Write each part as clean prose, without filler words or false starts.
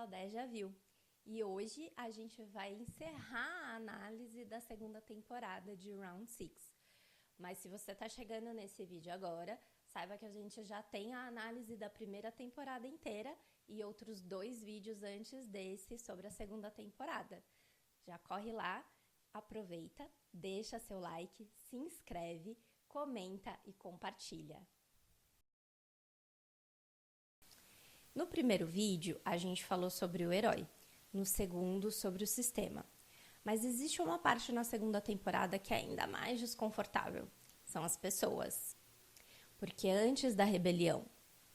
Bangladesh já viu. E hoje a gente vai encerrar a análise da segunda temporada de Round 6. Mas se você está chegando nesse vídeo agora, saiba que a gente já tem a análise da primeira temporada inteira e outros 2 vídeos antes desse sobre a segunda temporada. Já corre lá, aproveita, deixa seu like, se inscreve, comenta e compartilha. No primeiro vídeo, a gente falou sobre o herói, no segundo, sobre o sistema. Mas existe uma parte na segunda temporada que é ainda mais desconfortável, são as pessoas. Porque antes da rebelião,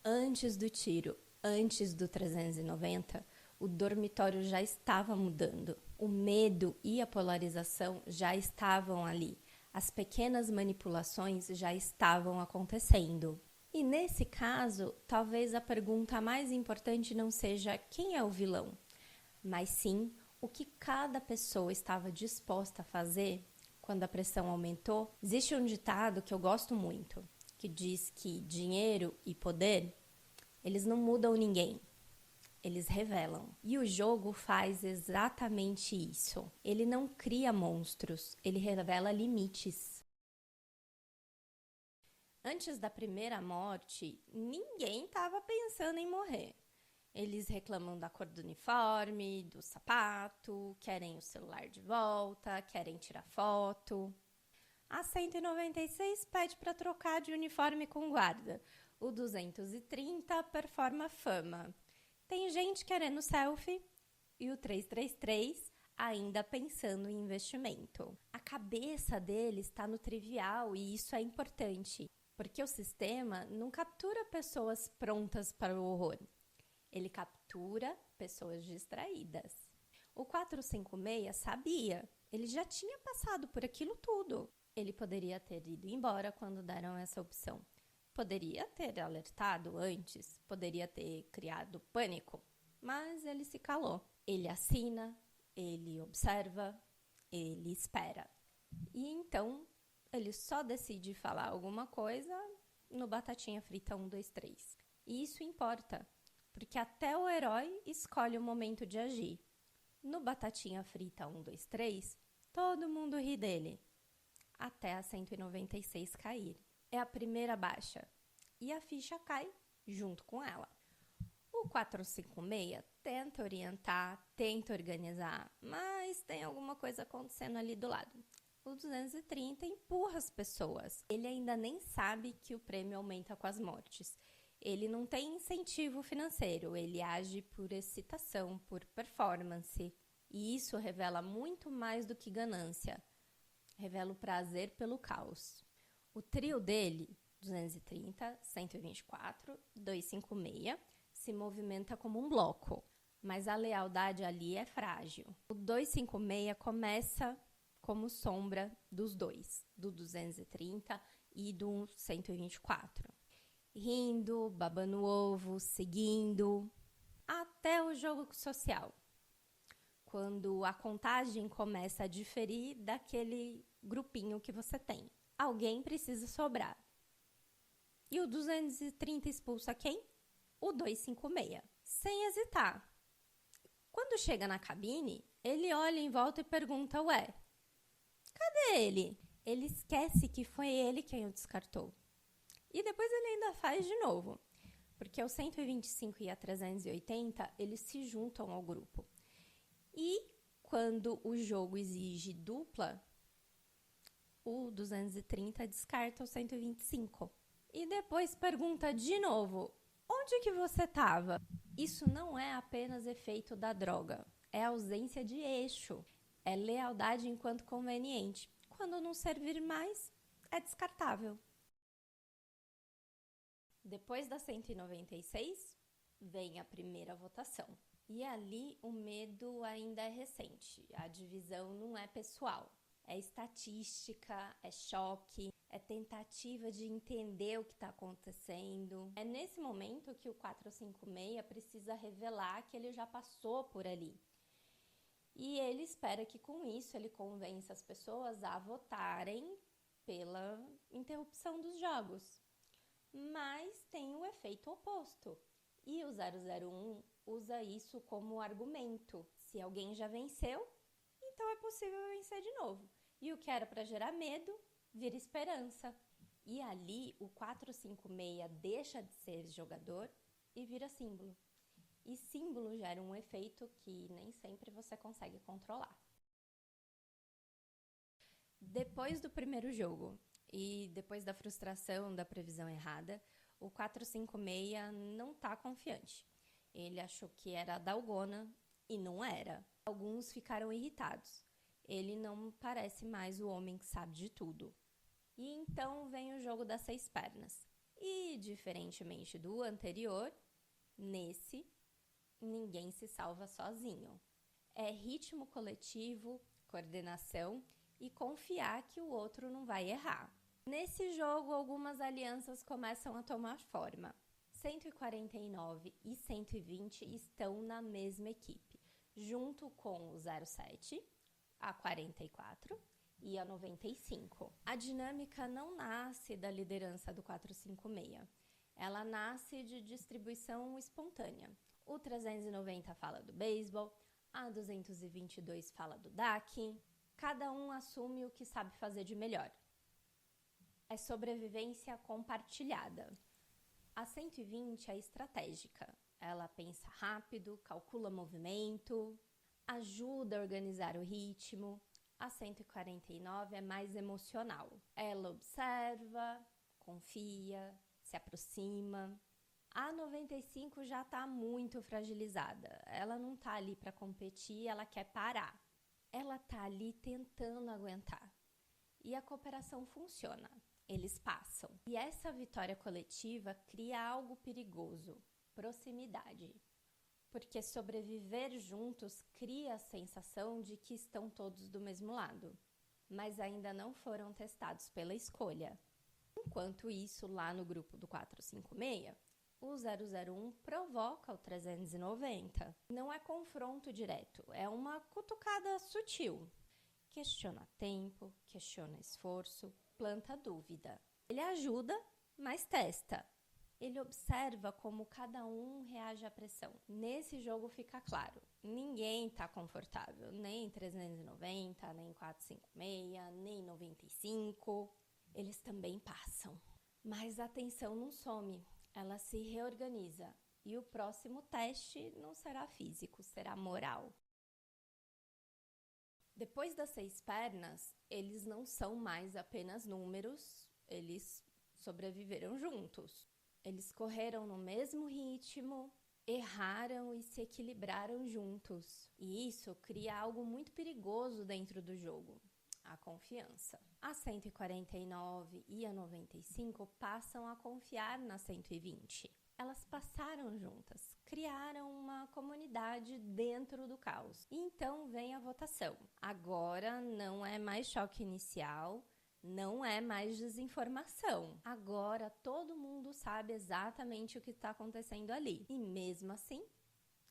antes do tiro, antes do 390, o dormitório já estava mudando. O medo e a polarização já estavam ali. As pequenas manipulações já estavam acontecendo. E nesse caso, talvez a pergunta mais importante não seja quem é o vilão, mas sim o que cada pessoa estava disposta a fazer quando a pressão aumentou. Existe um ditado que eu gosto muito, que diz que dinheiro e poder, eles não mudam ninguém, eles revelam. E o jogo faz exatamente isso. Ele não cria monstros, ele revela limites. Antes da primeira morte, ninguém estava pensando em morrer. Eles reclamam da cor do uniforme, do sapato, querem o celular de volta, querem tirar foto. A 196 pede para trocar de uniforme com guarda. O 230 performa fama. Tem gente querendo selfie e o 333 ainda pensando em investimento. A cabeça deles está no trivial e isso é importante, porque o sistema não captura pessoas prontas para o horror. Ele captura pessoas distraídas. O 456 sabia, ele já tinha passado por aquilo tudo. Ele poderia ter ido embora quando deram essa opção. Poderia ter alertado antes, poderia ter criado pânico, mas ele se calou. Ele assina, ele observa, ele espera. E então, ele só decide falar alguma coisa no Batatinha Frita 1, 2, 3. E isso importa, porque até o herói escolhe o momento de agir. No Batatinha Frita 1, 2, 3, todo mundo ri dele, até a 196 cair. É a primeira baixa, e a ficha cai junto com ela. O 456 tenta orientar, tenta organizar, mas tem alguma coisa acontecendo ali do lado. O 230 empurra as pessoas. Ele ainda nem sabe que o prêmio aumenta com as mortes. Ele não tem incentivo financeiro, ele age por excitação, por performance. E isso revela muito mais do que ganância. Revela o prazer pelo caos. O trio dele, 230, 124, 256, se movimenta como um bloco, mas a lealdade ali é frágil. O 256 começa como sombra dos dois, do 230 e do 124. Rindo, babando ovo, seguindo, até o jogo social. Quando a contagem começa a diferir daquele grupinho que você tem. Alguém precisa sobrar. E o 230 expulsa quem? O 256, sem hesitar. Quando chega na cabine, ele olha em volta e pergunta, ué, cadê ele? Ele esquece que foi ele quem o descartou. E depois ele ainda faz de novo, porque o 125 e a 380, eles se juntam ao grupo. E quando o jogo exige dupla, o 230 descarta o 125. E depois pergunta de novo, onde que você estava? Isso não é apenas efeito da droga, é ausência de eixo, é lealdade enquanto conveniente. Quando não servir mais, é descartável. Depois da 196, vem a primeira votação. E ali o medo ainda é recente, a divisão não é pessoal. É estatística, é choque, é tentativa de entender o que está acontecendo. É nesse momento que o 456 precisa revelar que ele já passou por ali. E ele espera que com isso ele convença as pessoas a votarem pela interrupção dos jogos. Mas tem o efeito oposto. E o 001 usa isso como argumento. Se alguém já venceu, então é possível vencer de novo. E o que era para gerar medo, vira esperança. E ali o 456 deixa de ser jogador e vira símbolo. E símbolo gera um efeito que nem sempre você consegue controlar. Depois do primeiro jogo e depois da frustração da previsão errada, o 456 não está confiante. Ele achou que era a Dalgona e não era. Alguns ficaram irritados. Ele não parece mais o homem que sabe de tudo. E então vem o jogo das 6 pernas. E, diferentemente do anterior, nesse, ninguém se salva sozinho. É ritmo coletivo, coordenação e confiar que o outro não vai errar. Nesse jogo, algumas alianças começam a tomar forma. 149 e 120 estão na mesma equipe, junto com o 07, a 44 e a 95. A dinâmica não nasce da liderança do 456. Ela nasce de distribuição espontânea. O 390 fala do beisebol, a 222 fala do DAC. Cada um assume o que sabe fazer de melhor. É sobrevivência compartilhada. A 120 é estratégica. Ela pensa rápido, calcula movimento, ajuda a organizar o ritmo. A 149 é mais emocional. Ela observa, confia, se aproxima. A 95 já está muito fragilizada. Ela não está ali para competir, ela quer parar. Ela está ali tentando aguentar. E a cooperação funciona. Eles passam. E essa vitória coletiva cria algo perigoso: proximidade. Porque sobreviver juntos cria a sensação de que estão todos do mesmo lado, mas ainda não foram testados pela escolha. Enquanto isso, lá no grupo do 456, o 001 provoca o 390. Não é confronto direto, é uma cutucada sutil. Questiona tempo, questiona esforço, planta dúvida. Ele ajuda, mas testa. Ele observa como cada um reage à pressão. Nesse jogo fica claro, ninguém está confortável, nem 390, nem 456, nem 95. Eles também passam. Mas a tensão não some, ela se reorganiza. E o próximo teste não será físico, será moral. Depois das 6 pernas, eles não são mais apenas números, eles sobreviveram juntos. Eles correram no mesmo ritmo, erraram e se equilibraram juntos. E isso cria algo muito perigoso dentro do jogo: a confiança. A 149 e a 95 passam a confiar na 120. Elas passaram juntas, criaram uma comunidade dentro do caos. E então vem a votação. Agora não é mais choque inicial, não é mais desinformação. Agora todo mundo sabe exatamente o que está acontecendo ali. E mesmo assim,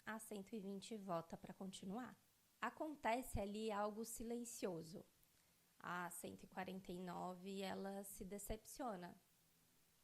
a 120 vota para continuar. Acontece ali algo silencioso. A 149, ela se decepciona.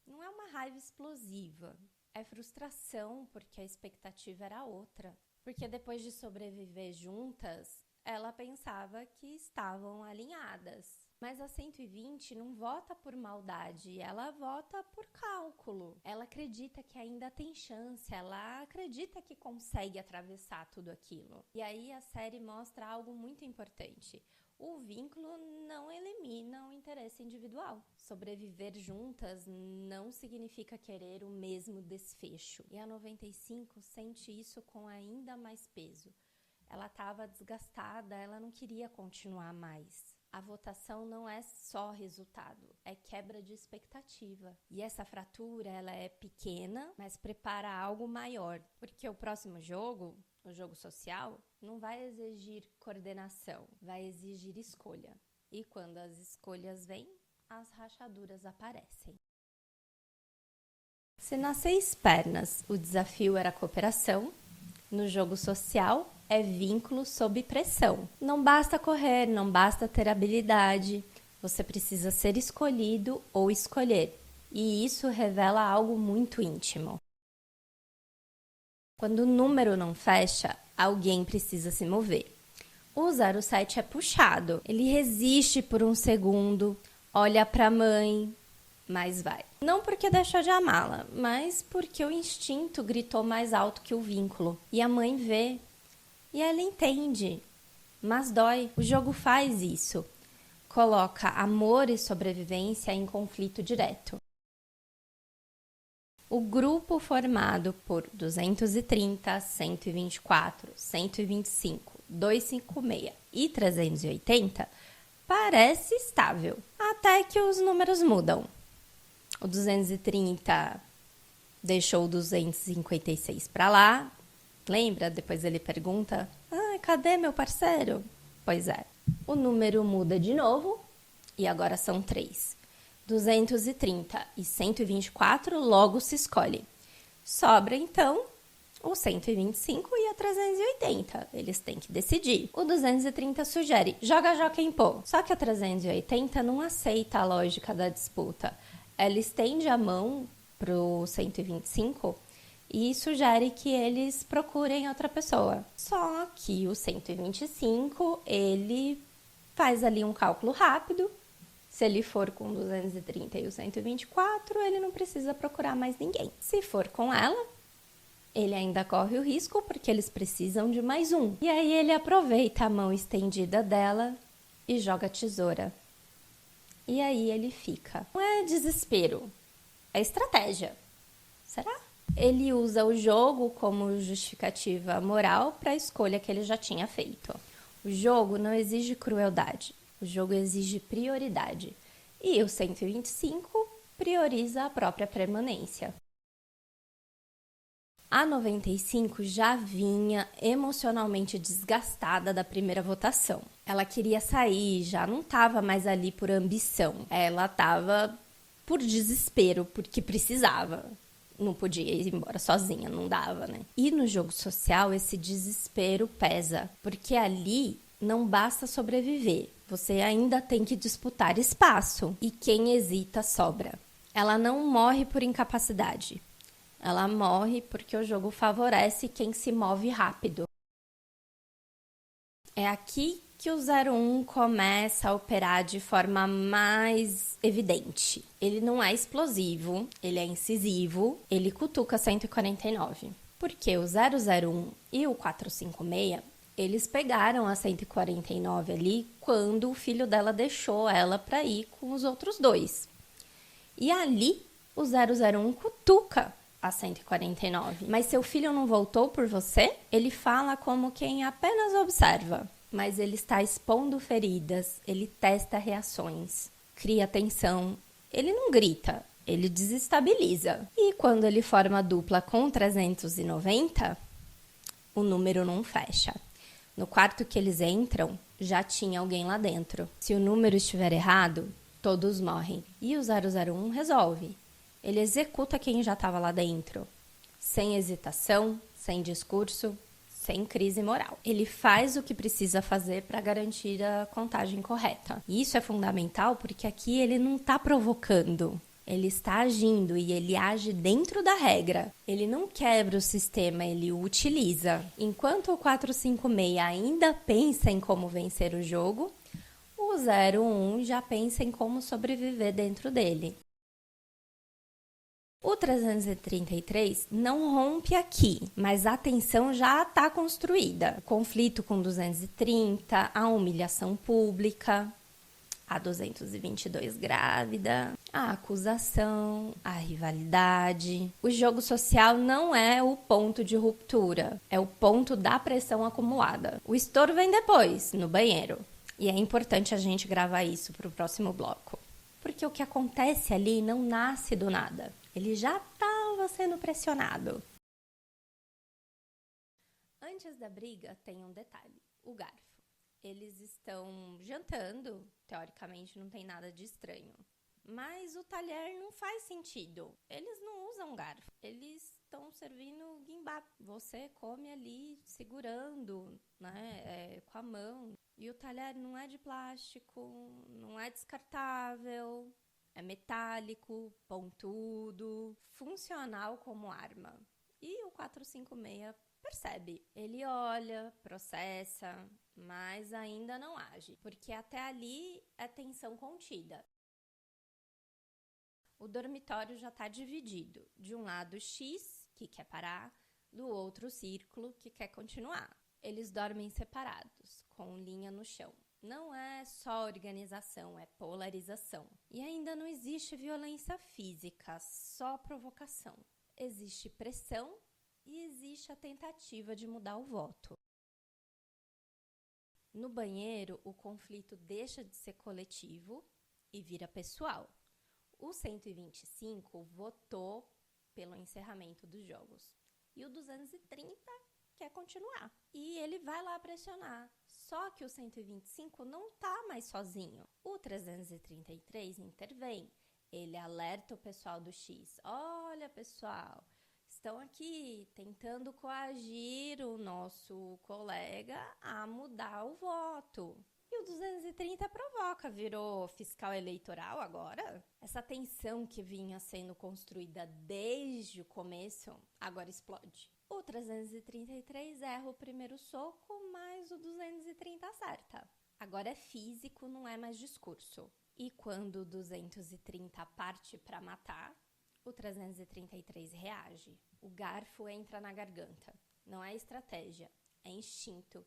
Não é uma raiva explosiva. É frustração, porque a expectativa era outra. Porque depois de sobreviver juntas, ela pensava que estavam alinhadas. Mas a 120 não vota por maldade, ela vota por cálculo. Ela acredita que ainda tem chance, ela acredita que consegue atravessar tudo aquilo. E aí a série mostra algo muito importante: o vínculo não elimina o interesse individual. Sobreviver juntas não significa querer o mesmo desfecho. E a 95 sente isso com ainda mais peso. Ela estava desgastada, ela não queria continuar mais. A votação não é só resultado, é quebra de expectativa. E essa fratura, ela é pequena, mas prepara algo maior. Porque o próximo jogo, o jogo social, não vai exigir coordenação, vai exigir escolha. E quando as escolhas vêm, as rachaduras aparecem. Se nas 6 pernas o desafio era cooperação, no jogo social é vínculo sob pressão. Não basta correr, não basta ter habilidade, você precisa ser escolhido ou escolher. E isso revela algo muito íntimo. Quando o número não fecha, alguém precisa se mover. O 07 é puxado. Ele resiste por um segundo, olha para a mãe, mas vai. Não porque deixou de amá-la, mas porque o instinto gritou mais alto que o vínculo. E a mãe vê. E ela entende. Mas dói. O jogo faz isso. Coloca amor e sobrevivência em conflito direto. O grupo formado por 230, 124, 125, 256 e 380 parece estável, até que os números mudam. O 230 deixou o 256 para lá. Lembra? Depois ele pergunta: cadê meu parceiro? Pois é. O número muda de novo e agora são 3. 230 e 124 logo se escolhe. Sobra, então, o 125 e a 380. Eles têm que decidir. O 230 sugere: joga Joca em pô. Só que a 380 não aceita a lógica da disputa. Ela estende a mão pro 125 e sugere que eles procurem outra pessoa. Só que o 125, ele faz ali um cálculo rápido. Se ele for com 230 e o 124, ele não precisa procurar mais ninguém. Se for com ela, ele ainda corre o risco porque eles precisam de mais um. E aí ele aproveita a mão estendida dela e joga a tesoura. E aí ele fica. Não é desespero, é estratégia. Será? Ele usa o jogo como justificativa moral para a escolha que ele já tinha feito. O jogo não exige crueldade. O jogo exige prioridade. E o 125 prioriza a própria permanência. A 95 já vinha emocionalmente desgastada da primeira votação. Ela queria sair, já não estava mais ali por ambição. Ela estava por desespero, porque precisava. Não podia ir embora sozinha, não dava, né? E no jogo social, esse desespero pesa, porque ali não basta sobreviver, você ainda tem que disputar espaço. E quem hesita sobra. Ela não morre por incapacidade. Ela morre porque o jogo favorece quem se move rápido. É aqui que o 01 começa a operar de forma mais evidente. Ele não é explosivo, ele é incisivo, ele cutuca 149. Porque o 001 e o 456, eles pegaram a 149 ali quando o filho dela deixou ela para ir com os outros dois. E ali o 001 cutuca a 149. Mas seu filho não voltou por você? Ele fala como quem apenas observa. Mas ele está expondo feridas, ele testa reações, cria tensão. Ele não grita, ele desestabiliza. E quando ele forma dupla com 390, o número não fecha. No quarto que eles entram, já tinha alguém lá dentro. Se o número estiver errado, todos morrem. E o 001 resolve. Ele executa quem já estava lá dentro. Sem hesitação, sem discurso, sem crise moral. Ele faz o que precisa fazer para garantir a contagem correta. E isso é fundamental porque aqui ele não está provocando. Ele está agindo e ele age dentro da regra. Ele não quebra o sistema, ele o utiliza. Enquanto o 456 ainda pensa em como vencer o jogo, o 01 já pensa em como sobreviver dentro dele. O 333 não rompe aqui, mas a tensão já está construída. O conflito com 230, a humilhação pública, a 222 grávida, a acusação, a rivalidade. O jogo social não é o ponto de ruptura, é o ponto da pressão acumulada. O estouro vem depois, no banheiro. E é importante a gente gravar isso para o próximo bloco. Porque o que acontece ali não nasce do nada. Ele já estava sendo pressionado. Antes da briga, tem um detalhe: o garfo. Eles estão jantando, teoricamente não tem nada de estranho. Mas o talher não faz sentido. Eles não usam garfo. Eles estão servindo gimbap. Você come ali segurando, né, com a mão. E o talher não é de plástico, não é descartável, é metálico, pontudo, funcional como arma. E o 456 percebe. Ele olha, processa, mas ainda não age, porque até ali é tensão contida. O dormitório já está dividido. De um lado X, que quer parar, do outro círculo, que quer continuar. Eles dormem separados, com linha no chão. Não é só organização, é polarização. E ainda não existe violência física, só provocação. Existe pressão e existe a tentativa de mudar o voto. No banheiro, o conflito deixa de ser coletivo e vira pessoal. O 125 votou pelo encerramento dos jogos e o 230 quer continuar. E ele vai lá pressionar. Só que o 125 não tá mais sozinho. O 333 intervém. Ele alerta o pessoal do X. Olha, pessoal, estão aqui tentando coagir o nosso colega a mudar o voto. E o 230 provoca, virou fiscal eleitoral agora? Essa tensão que vinha sendo construída desde o começo, agora explode. O 333 erra o primeiro soco, mas o 230 acerta. Agora é físico, não é mais discurso. E quando o 230 parte para matar, o 333 reage. O garfo entra na garganta. Não é estratégia, é instinto,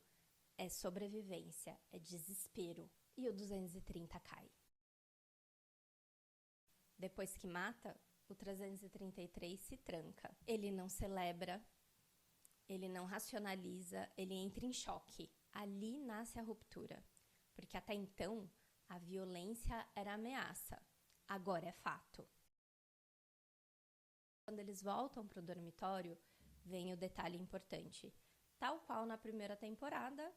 é sobrevivência, é desespero. E o 230 cai. Depois que mata, o 333 se tranca. Ele não celebra, ele não racionaliza, ele entra em choque. Ali nasce a ruptura. Porque até então, a violência era ameaça. Agora é fato. Quando eles voltam para o dormitório, vem o detalhe importante. Tal qual na primeira temporada,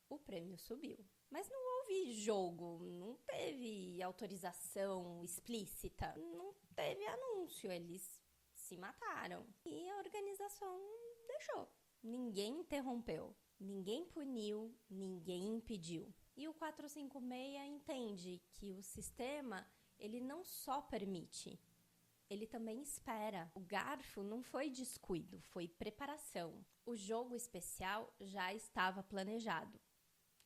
o prêmio subiu. Mas não houve jogo, não teve autorização explícita, não teve anúncio, eles se mataram. E a organização deixou. Ninguém interrompeu, ninguém puniu, ninguém impediu. E o 456 entende que o sistema, ele não só permite, ele também espera. O garfo não foi descuido, foi preparação. O jogo especial já estava planejado,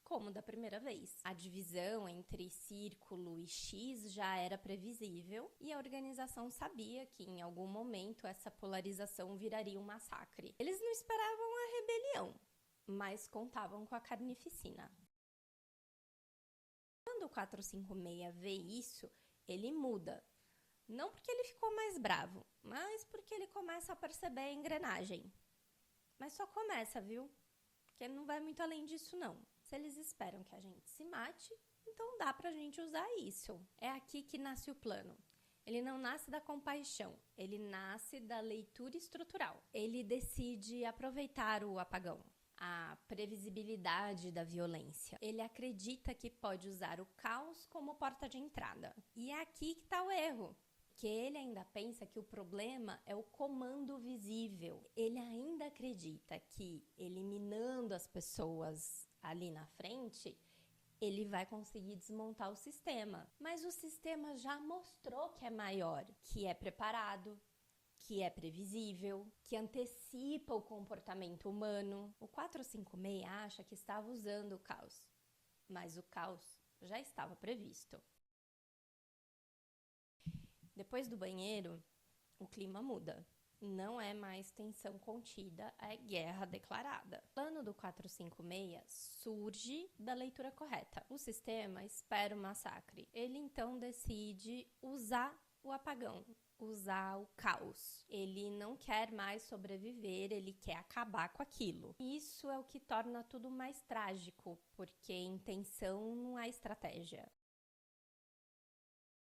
como da primeira vez. A divisão entre círculo e X já era previsível e a organização sabia que em algum momento essa polarização viraria um massacre. Eles não esperavam a rebelião, mas contavam com a carnificina. Quando o 456 vê isso, ele muda. Não porque ele ficou mais bravo, mas porque ele começa a perceber a engrenagem. Mas só começa, viu? Porque não vai muito além disso, não. Se eles esperam que a gente se mate, então dá pra gente usar isso. É aqui que nasce o plano. Ele não nasce da compaixão, ele nasce da leitura estrutural. Ele decide aproveitar o apagão, a previsibilidade da violência. Ele acredita que pode usar o caos como porta de entrada. E é aqui que está o erro. Que ele ainda pensa que o problema é o comando visível. Ele ainda acredita que, eliminando as pessoas ali na frente, ele vai conseguir desmontar o sistema. Mas o sistema já mostrou que é maior, que é preparado, que é previsível, que antecipa o comportamento humano. O 456 acha que estava usando o caos, mas o caos já estava previsto. Depois do banheiro, o clima muda. Não é mais tensão contida, é guerra declarada. O plano do 456 surge da leitura correta. O sistema espera o massacre. Ele então decide usar o apagão, usar o caos. Ele não quer mais sobreviver, ele quer acabar com aquilo. Isso é o que torna tudo mais trágico, porque intenção não é estratégia.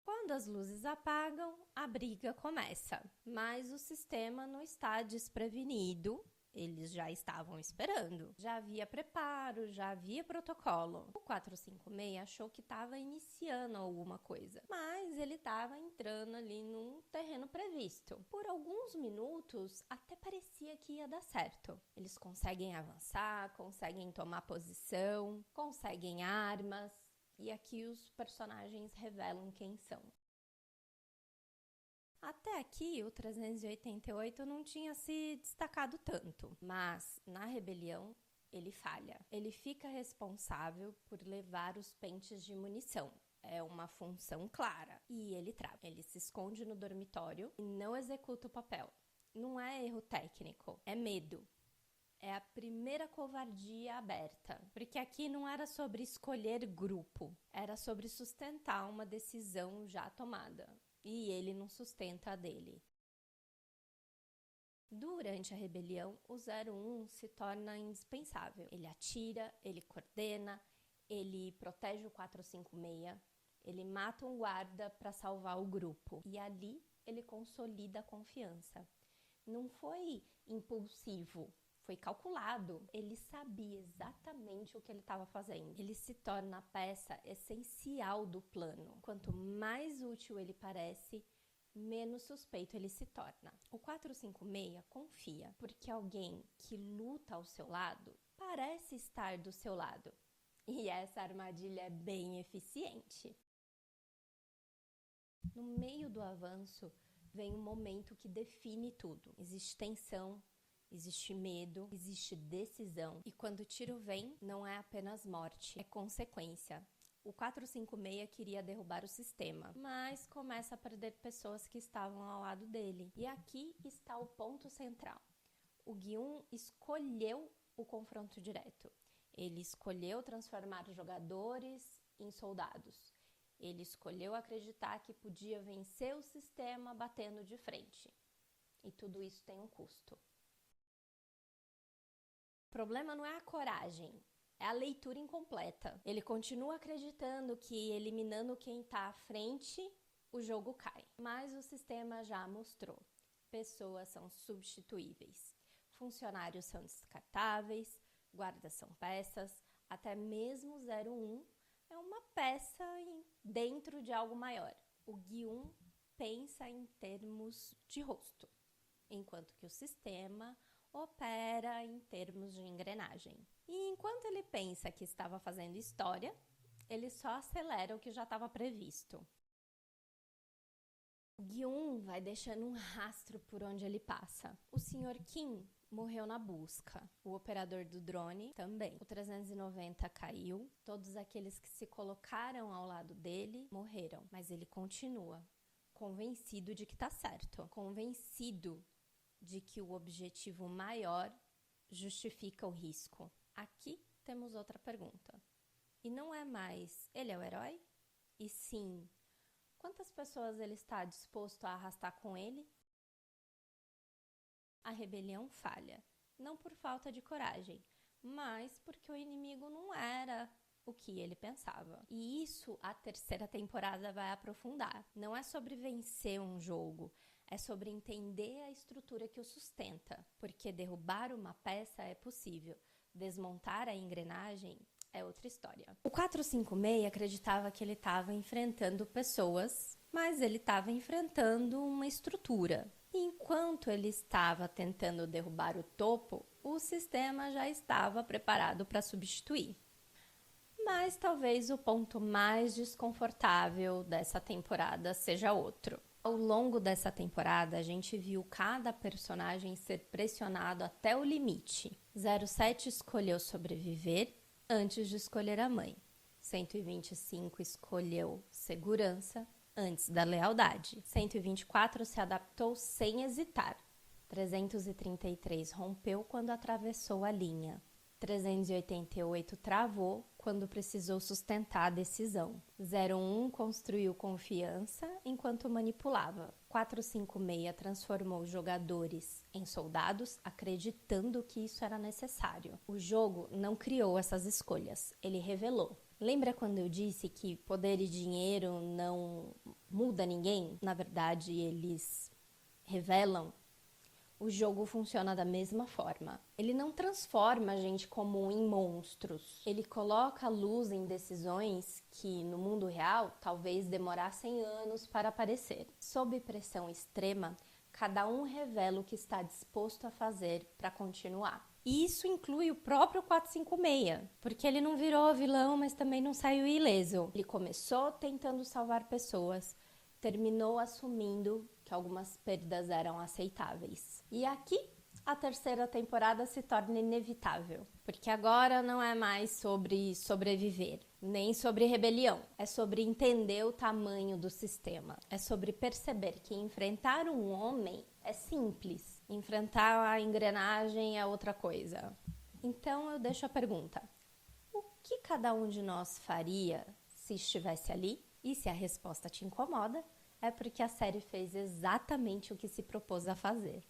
Quando as luzes apagam, a briga começa, mas o sistema não está desprevenido, eles já estavam esperando. Já havia preparo, já havia protocolo. O 456 achou que estava iniciando alguma coisa, mas ele estava entrando ali num terreno previsto. Por alguns minutos, até parecia que ia dar certo. Eles conseguem avançar, conseguem tomar posição, conseguem armas. E aqui os personagens revelam quem são. Até aqui, o 388 não tinha se destacado tanto, mas na rebelião ele falha. Ele fica responsável por levar os pentes de munição. É uma função clara. E ele trava. Ele se esconde no dormitório e não executa o papel. Não é erro técnico, é medo. É a primeira covardia aberta, porque aqui não era sobre escolher grupo, era sobre sustentar uma decisão já tomada, e ele não sustenta a dele. Durante a rebelião, o 01 se torna indispensável. Ele atira, ele coordena, ele protege o 456, ele mata um guarda para salvar o grupo, e ali ele consolida a confiança. Não foi impulsivo, foi calculado. Ele sabia exatamente o que ele estava fazendo. Ele se torna a peça essencial do plano. Quanto mais útil ele parece, menos suspeito ele se torna. O 456 confia, porque alguém que luta ao seu lado parece estar do seu lado. E essa armadilha é bem eficiente. No meio do avanço, vem um momento que define tudo. Existe tensão, existe medo, existe decisão. E quando o tiro vem, não é apenas morte, é consequência. O 456 queria derrubar o sistema, mas começa a perder pessoas que estavam ao lado dele. E aqui está o ponto central. O Gi-1 escolheu o confronto direto. Ele escolheu transformar jogadores em soldados. Ele escolheu acreditar que podia vencer o sistema batendo de frente. E tudo isso tem um custo. O problema não é a coragem, é a leitura incompleta. Ele continua acreditando que eliminando quem está à frente, o jogo cai. Mas o sistema já mostrou. Pessoas são substituíveis. Funcionários são descartáveis, guardas são peças, até mesmo o 01 é uma peça dentro de algo maior. O Gi-1 pensa em termos de rosto, enquanto que o sistema opera em termos de engrenagem. E enquanto ele pensa que estava fazendo história, ele só acelera o que já estava previsto. O Gi-1 vai deixando um rastro por onde ele passa. O Sr. Kim morreu na busca. O operador do drone também. O 390 caiu. Todos aqueles que se colocaram ao lado dele morreram. Mas ele continua, convencido de que está certo. Convencido de que o objetivo maior justifica o risco. Aqui temos outra pergunta. E não é mais ele é o herói? E sim, quantas pessoas ele está disposto a arrastar com ele? A rebelião falha, não por falta de coragem, mas porque o inimigo não era o que ele pensava. E isso a terceira temporada vai aprofundar. Não é sobre vencer um jogo, é sobre entender a estrutura que o sustenta, porque derrubar uma peça é possível, desmontar a engrenagem é outra história. O 456 acreditava que ele estava enfrentando pessoas, mas ele estava enfrentando uma estrutura. E enquanto ele estava tentando derrubar o topo, o sistema já estava preparado para substituir. Mas talvez o ponto mais desconfortável dessa temporada seja outro. Ao longo dessa temporada, a gente viu cada personagem ser pressionado até o limite. 07 escolheu sobreviver antes de escolher a mãe. 125 escolheu segurança antes da lealdade. 124 se adaptou sem hesitar. 333 rompeu quando atravessou a linha. 388 travou quando precisou sustentar a decisão. 01 construiu confiança enquanto manipulava. 456 transformou jogadores em soldados, acreditando que isso era necessário. O jogo não criou essas escolhas, ele revelou. Lembra quando eu disse que poder e dinheiro não muda ninguém? Na verdade, eles revelam. O jogo funciona da mesma forma. Ele não transforma a gente comum em monstros. Ele coloca a luz em decisões que, no mundo real, talvez demorassem anos para aparecer. Sob pressão extrema, cada um revela o que está disposto a fazer para continuar. E isso inclui o próprio 456, porque ele não virou vilão, mas também não saiu ileso. Ele começou tentando salvar pessoas, terminou assumindo que algumas perdas eram aceitáveis. E aqui a terceira temporada se torna inevitável, porque agora não é mais sobre sobreviver, nem sobre rebelião. É sobre entender o tamanho do sistema. É sobre perceber que enfrentar um homem é simples, enfrentar a engrenagem é outra coisa. Então eu deixo a pergunta: o que cada um de nós faria se estivesse ali? E se a resposta te incomoda, é porque a série fez exatamente o que se propôs a fazer.